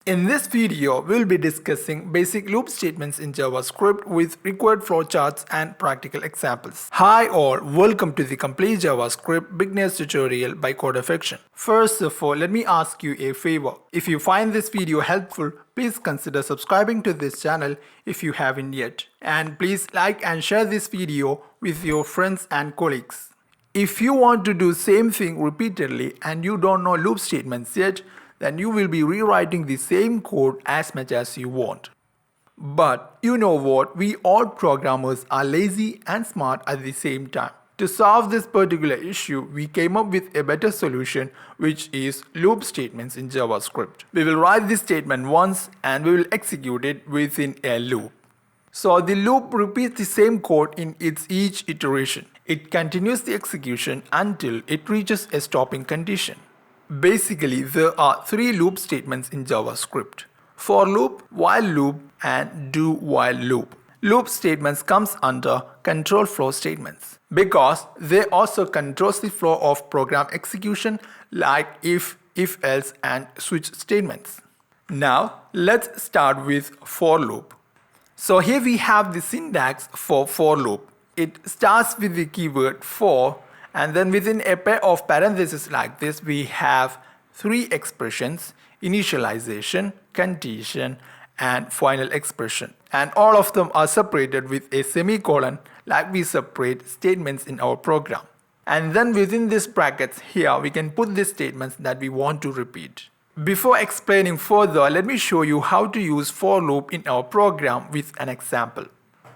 In this video, we'll be discussing basic loop statements in JavaScript with required flowcharts and practical examples. Hi all, welcome to the complete JavaScript beginners tutorial by Codefection. First of all, let me ask you a favor. If you find this video helpful, please consider subscribing to this channel if you haven't yet. And please like and share this video with your friends and colleagues. If you want to do same thing repeatedly and you don't know loop statements yet, then you will be rewriting the same code as much as you want. But you know what, we all programmers are lazy and smart at the same time. To solve this particular issue, we came up with a better solution, which is loop statements in JavaScript. We will write this statement once and we will execute it within a loop. So the loop repeats the same code in its each iteration. It continues the execution until it reaches a stopping condition. Basically, there are three loop statements in JavaScript: for loop, while loop, and do while loop. Loop statements comes under control flow statements because they also controls the flow of program execution like if else, and switch statements. Now, let's start with for loop. So here we have the syntax for loop. It starts with the keyword for, and then within a pair of parentheses like this, we have three expressions: initialization, condition, and final expression. And all of them are separated with a semicolon like we separate statements in our program. And then within these brackets here, we can put the statements that we want to repeat. Before explaining further, let me show you how to use for loop in our program with an example.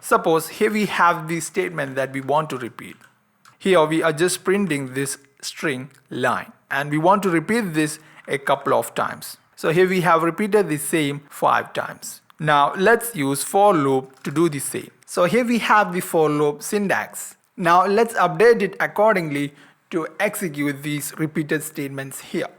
Suppose here we have the statement that we want to repeat. Here we are just printing this string line and we want to repeat this a couple of times. So here we have repeated the same 5 times. Now let's use for loop to do the same. So here we have the for loop syntax. Now let's update it accordingly to execute these repeated statements here.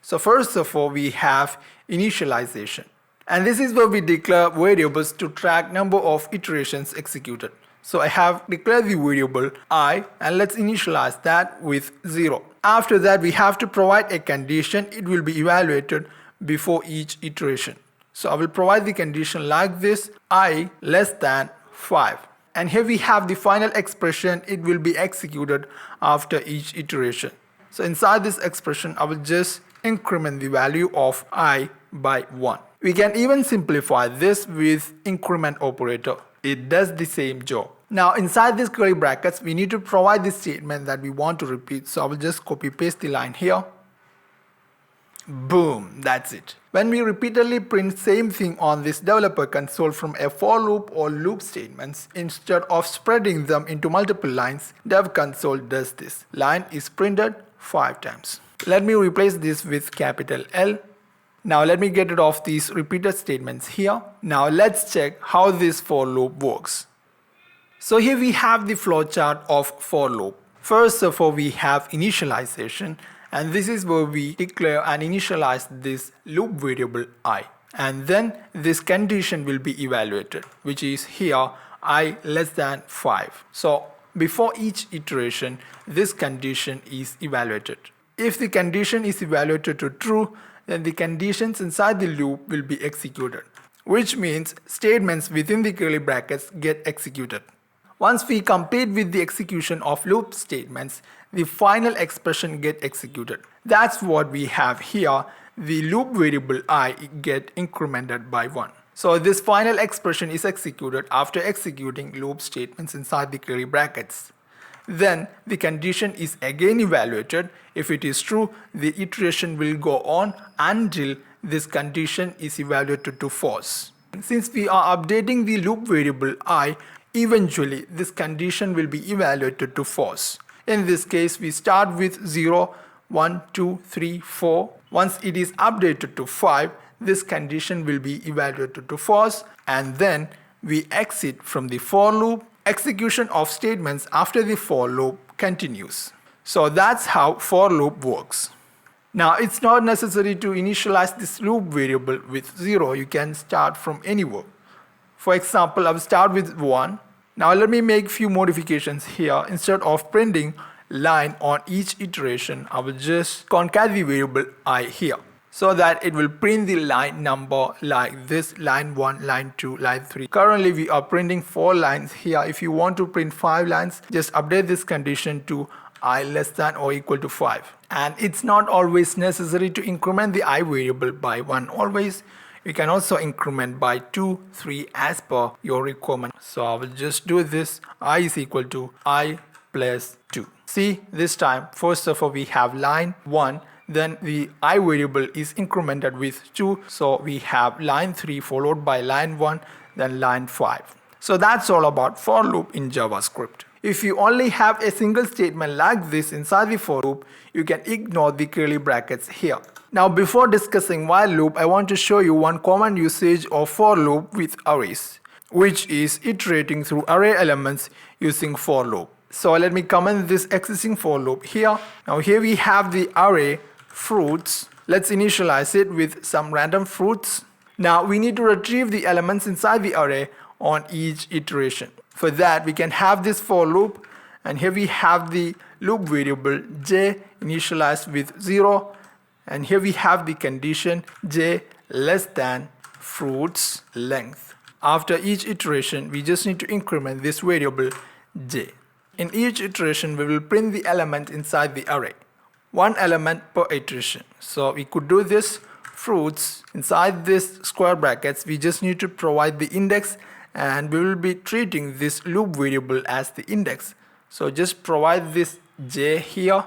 So first of all, we have initialization. And this is where we declare variables to track number of iterations executed. So I have declared the variable I and let's initialize that with 0. After that, we have to provide a condition. It will be evaluated before each iteration. So I will provide the condition like this: I less than 5. And here we have the final expression. It will be executed after each iteration. So inside this expression, I will just increment the value of I by 1. We can even simplify this with increment operator. It does the same job. Now inside these curly brackets, we need to provide the statement that we want to repeat. So I will just copy paste the line here. Boom, that's it. When we repeatedly print same thing on this developer console from a for loop or loop statements, instead of spreading them into multiple lines, dev console does this. Line is printed 5 times. Let me replace this with capital L. Now let me get rid of these repeated statements here. Now let's check how this for loop works. So here we have the flowchart of for loop. First of all, we have initialization, and this is where we declare and initialize this loop variable I. And then this condition will be evaluated, which is here I less than 5. So before each iteration, this condition is evaluated. If the condition is evaluated to true, then the conditions inside the loop will be executed, which means statements within the curly brackets get executed. Once we complete with the execution of loop statements, the final expression get executed. That's what we have here. The loop variable I get incremented by 1. So this final expression is executed after executing loop statements inside the curly brackets. Then the condition is again evaluated. If it is true, the iteration will go on until this condition is evaluated to false. Since we are updating the loop variable I, eventually this condition will be evaluated to false. In this case, we start with 0, 1, 2, 3, 4. Once it is updated to 5, this condition will be evaluated to false, and then we exit from the for loop. Execution of statements after the for loop continues. So that's how for loop works. Now it's not necessary to initialize this loop variable with 0. You can start from anywhere. For example, I will start with 1. Now let me make few modifications here. Instead of printing line on each iteration, I will just concat the variable I here. so that it will print the line number like this: line 1, line 2, line 3. Currently we are printing 4 lines here. If you want to print 5 lines, just update this condition to I less than or equal to 5. And it's not always necessary to increment the I variable by 1 always. You can also increment by 2, 3 as per your requirement. So I will just do this: I is equal to I plus 2. See, this time first of all we have line 1, then the I variable is incremented with 2, so we have line 3 followed by line 1, then line 5. So that's all about for loop in JavaScript. If you only have a single statement like this inside the for loop, you can ignore the curly brackets here. Now before discussing while loop, I want to show you one common usage of for loop with arrays, which is iterating through array elements using for loop. So let me comment this existing for loop here. Now here we have the array fruits. Let's initialize it with some random fruits. Now we need to retrieve the elements inside the array on each iteration. For that we can have this for loop, and here we have the loop variable j initialized with 0, and here we have the condition j less than fruits length. After each iteration we just need to increment this variable j. In each iteration we will print the element inside the array, 1 element per iteration. So we could do this: fruits, inside this square brackets we just need to provide the index, and we will be treating this loop variable as the index. So just provide this j here.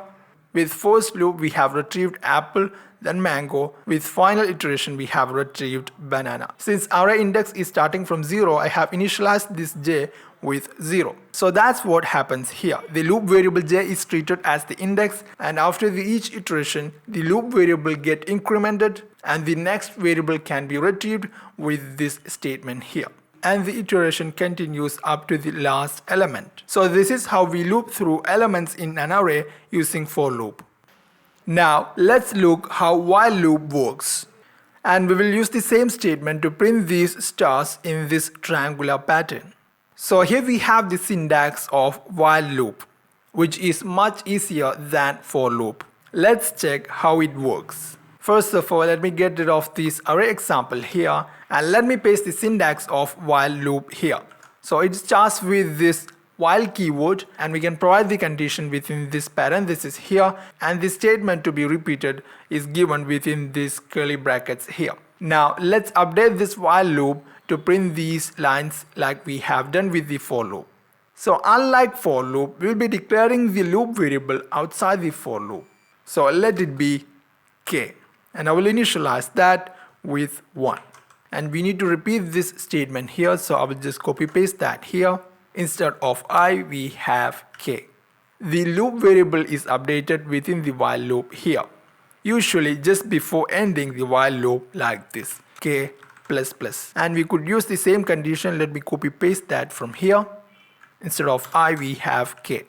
With first loop we have retrieved apple, then mango. With final iteration we have retrieved banana. Since array index is starting from 0, I have initialized this j with 0. So that's what happens here. The loop variable j is treated as the index, and after each iteration the loop variable get incremented and the next variable can be retrieved with this statement here. And the iteration continues up to the last element. So this is how we loop through elements in an array using for loop. Now let's look how while loop works. And we will use the same statement to print these stars in this triangular pattern. So here we have the syntax of while loop, which is much easier than for loop. Let's check how it works. First of all, let me get rid of this array example here, and let me paste the syntax of while loop here. So it starts with this while keyword, and we can provide the condition within this parenthesis here, and the statement to be repeated is given within these curly brackets here. Now let's update this while loop to print these lines like we have done with the for loop. So unlike for loop, we'll be declaring the loop variable outside the for loop. So let it be k, and I will initialize that with 1. And we need to repeat this statement here, so I will just copy paste that here. Instead of I we have k. The loop variable is updated within the while loop here, usually just before ending the while loop like this, k plus plus. And we could use the same condition. Let me copy paste that from here. Instead of I we have k.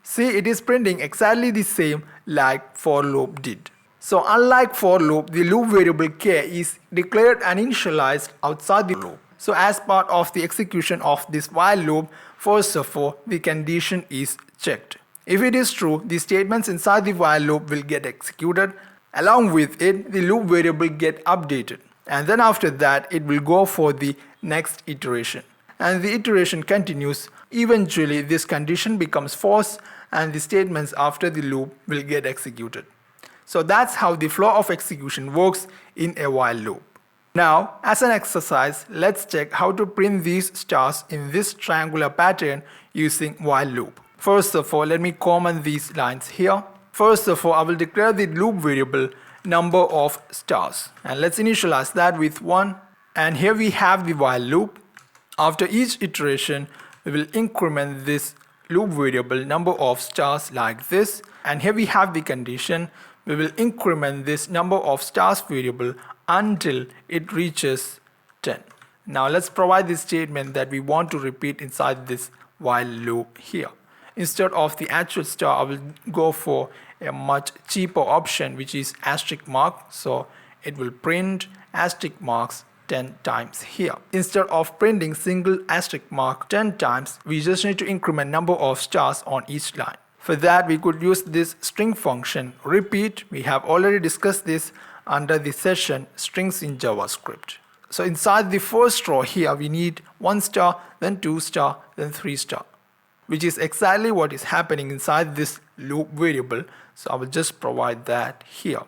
See, it is printing exactly the same like for loop did. So unlike for loop, the loop variable k is declared and initialized outside the loop. So as part of the execution of this while loop, first of all, the condition is checked. If it is true, the statements inside the while loop will get executed. Along with it, the loop variable get updated. And then after that, it will go for the next iteration. And the iteration continues. Eventually, this condition becomes false, and the statements after the loop will get executed. So that's how the flow of execution works in a while loop. Now, as an exercise, let's check how to print these stars in this triangular pattern using while loop. First of all, let me comment these lines here. First of all, I will declare the loop variable number of stars, and let's initialize that with 1. And here we have the while loop. After each iteration, we will increment this loop variable number of stars like this, and here we have the condition. We will increment this number of stars variable until it reaches 10. Now let's provide the statement that we want to repeat inside this while loop here. Instead of the actual star, I will go for a much cheaper option, which is asterisk mark. So it will print asterisk marks 10 times here. Instead of printing single asterisk mark 10 times, we just need to increment number of stars on each line. For that, we could use this string function repeat. We have already discussed this under the session strings in JavaScript. So inside the first row here we need 1 star, then 2 star, then 3 star, which is exactly what is happening inside this loop variable. So I will just provide that here.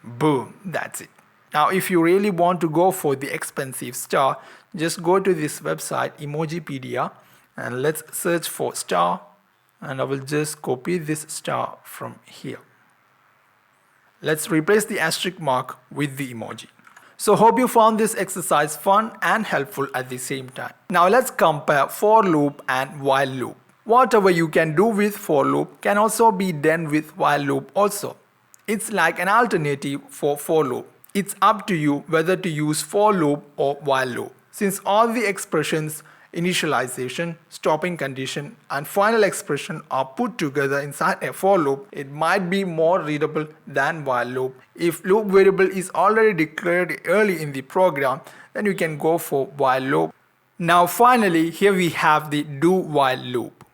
Boom, that's it. Now if you really want to go for the expensive star, just go to this website Emojipedia and let's search for star, and I will just copy this star from here. Let's replace the asterisk mark with the emoji. So hope you found this exercise fun and helpful at the same time. Now let's compare for loop and while loop. Whatever you can do with for loop can also be done with while loop also. It's like an alternative for loop. It's up to you whether to use for loop or while loop. Since all the expressions, initialization, stopping condition and final expression are put together inside a for loop, it might be more readable than while loop. If loop variable is already declared early in the program, then you can go for while loop. Now finally, here we have the do while loop.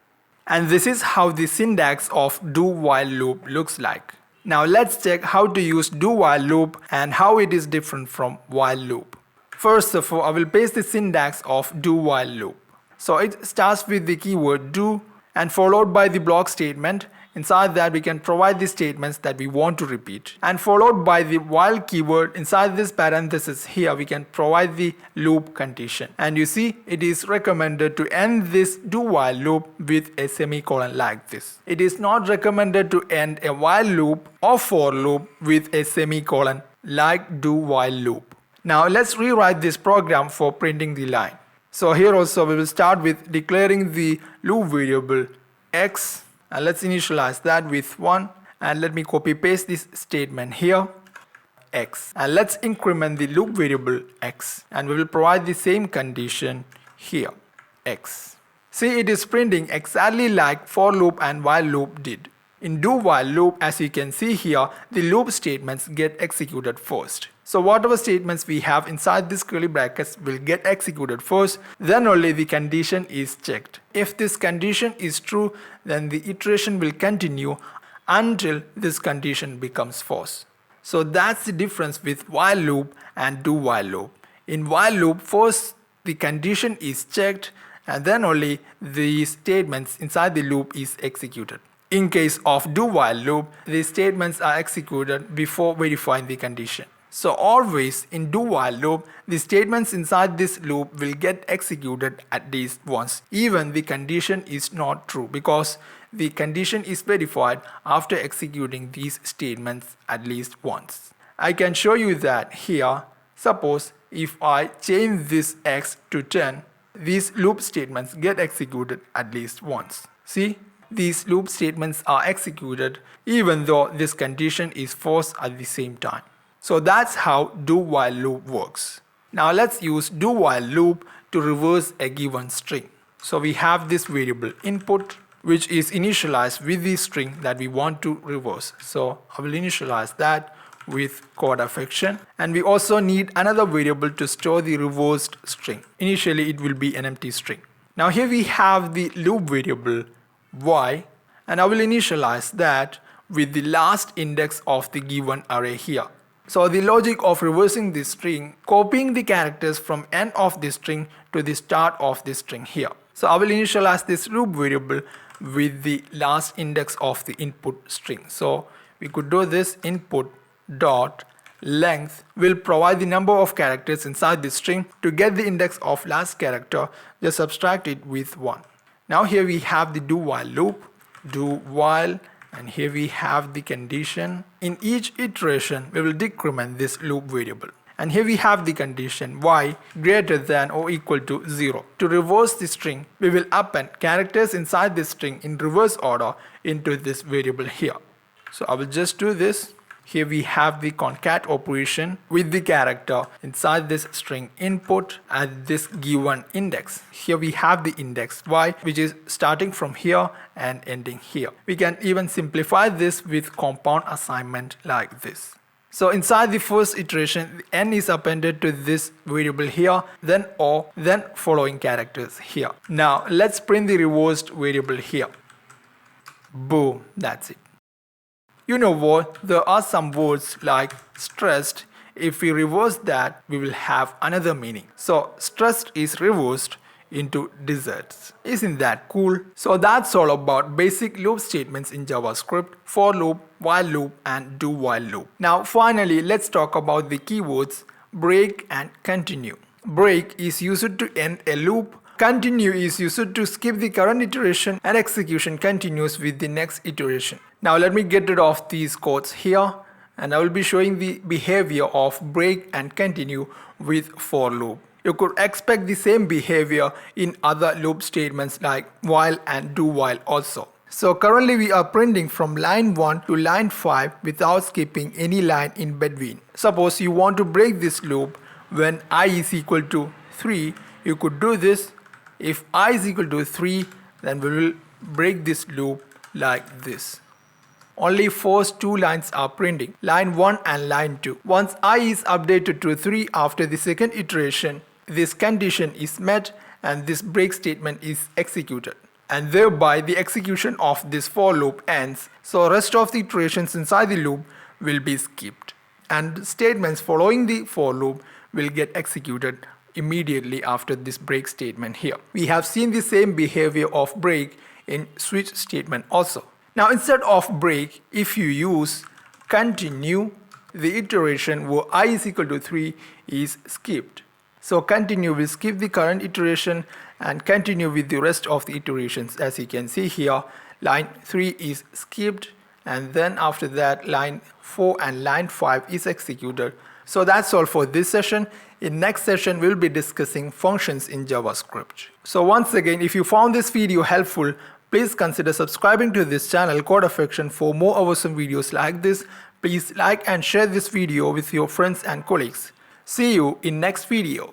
And this is how the syntax of do while loop looks like. Now let's check how to use do while loop and how it is different from while loop. First of all, I will paste the syntax of do while loop. So it starts with the keyword do and followed by the block statement. Inside that we can provide the statements that we want to repeat, and followed by the while keyword. Inside this parenthesis here we can provide the loop condition, and you see it is recommended to end this do while loop with a semicolon like this. It is not recommended to end a while loop or for loop with a semicolon like do while loop. Now let's rewrite this program for printing the line. So here also we will start with declaring the loop variable x, and let's initialize that with 1, and let me copy paste this statement here x, and let's increment the loop variable x, and we will provide the same condition here x. See, it is printing exactly like for loop and while loop did. In do while loop, as you can see here, the loop statements get executed first. So whatever statements we have inside this curly brackets will get executed first, then only the condition is checked. If this condition is true, then the iteration will continue until this condition becomes false. So that's the difference with while loop and do while loop. In while loop, first the condition is checked and then only the statements inside the loop is executed. In case of do while loop, the statements are executed before verifying the condition. So always in do while loop, the statements inside this loop will get executed at least once, even the condition is not true, because the condition is verified after executing these statements at least once. I can show you that here. Suppose if I change this x to 10, these loop statements get executed at least once. See? These loop statements are executed even though this condition is false at the same time. So that's how do while loop works. Now let's use do while loop to reverse a given string. So we have this variable input, which is initialized with the string that we want to reverse. So I will initialize that with code affection, and we also need another variable to store the reversed string. Initially it will be an empty string. Now here we have the loop variable y, and I will initialize that with the last index of the given array here. So the logic of reversing this string, copying the characters from end of the string to the start of the string here. So I will initialize this loop variable with the last index of the input string. So we could do this input dot length will provide the number of characters inside the string. To get the index of last character, just subtract it with 1. Now here we have the do while loop, do while, and here we have the condition. In each iteration we will decrement this loop variable, and here we have the condition y greater than or equal to 0. To reverse the string, we will append characters inside this string in reverse order into this variable here. So I will just do this. Here we have the concat operation with the character inside this string input at this given index. Here we have the index y, which is starting from here and ending here. We can even simplify this with compound assignment like this. So inside the first iteration, n is appended to this variable here, then o, then following characters here. Now let's print the reversed variable here. Boom, that's it. You know what? There are some words like stressed. If we reverse that, we will have another meaning. So stressed is reversed into desserts. Isn't that cool? So that's all about basic loop statements in JavaScript: for loop, while loop, and do while loop. Now finally, let's talk about the keywords break and continue. Break is used to end a loop. Continue is used to skip the current iteration, and execution continues with the next iteration. Now let me get rid of these codes here, and I will be showing the behavior of break and continue with for loop. You could expect the same behavior in other loop statements like while and do while also. So currently we are printing from line 1 to line 5 without skipping any line in between. Suppose you want to break this loop when I is equal to 3, you could do this. If I is equal to 3, then we will break this loop like this. Only first two lines are printing, line 1 and line 2. Once I is updated to 3 after the second iteration, this condition is met and this break statement is executed. And thereby the execution of this for loop ends. So rest of the iterations inside the loop will be skipped. And statements following the for loop will get executed immediately after this break statement here. We have seen the same behavior of break in switch statement also. Now instead of break, if you use continue, the iteration where I is equal to 3 is skipped. So continue will skip the current iteration and continue with the rest of the iterations. As you can see here, line 3 is skipped, and then after that line 4 and line 5 is executed. So that's all for this session. In next session we'll be discussing functions in JavaScript. So once again, if you found this video helpful, please consider subscribing to this channel Codefection for more awesome videos like this. Please like and share this video with your friends and colleagues. See you in next video.